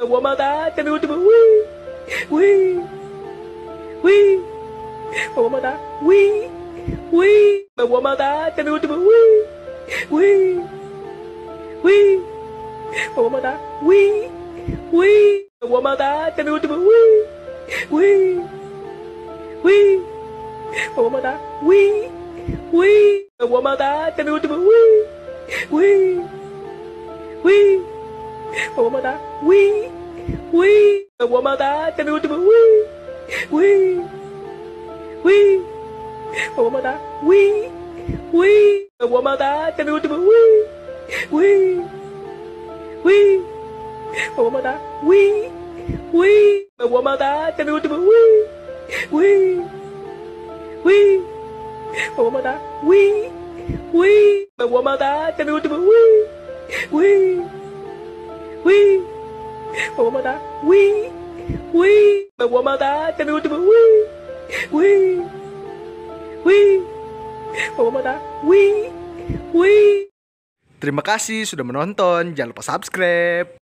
Gua mata, tapi ultimo. Wih. Wih. Wih. Gua mata. Wih. Wih. Gua mata, tapi ultimo. Wih. Wih. Wih. Gua mata. Wih. Wih. Gua mata, tapi ultimo. Wih. Wih. Wih. Gua mata. Wih. Wih. Gua mata, tapi ultimo. Wih. Wih. Wih. Gua mata. Wih. Wih. Gua mata, tapi ultimo. Wih. Wih. Wih. Gua mata. Wih. Wih. Gua mata, tapi ultimo. Wih. Wih. Wih. Gua mata. Wih. Wih. Gua mata, tapi ultimo. Wih. Wih. Wih. Gua mata. Wih. Wih. Gua mata, tapi ultimo. Wih. Wih. Wih. Gua mata. Wih. Wih. Gua mata, tapi ultimo. Wih. Wih. Wih. Gua mata. Wih. Wih. Terima kasih sudah menonton. Jangan lupa subscribe.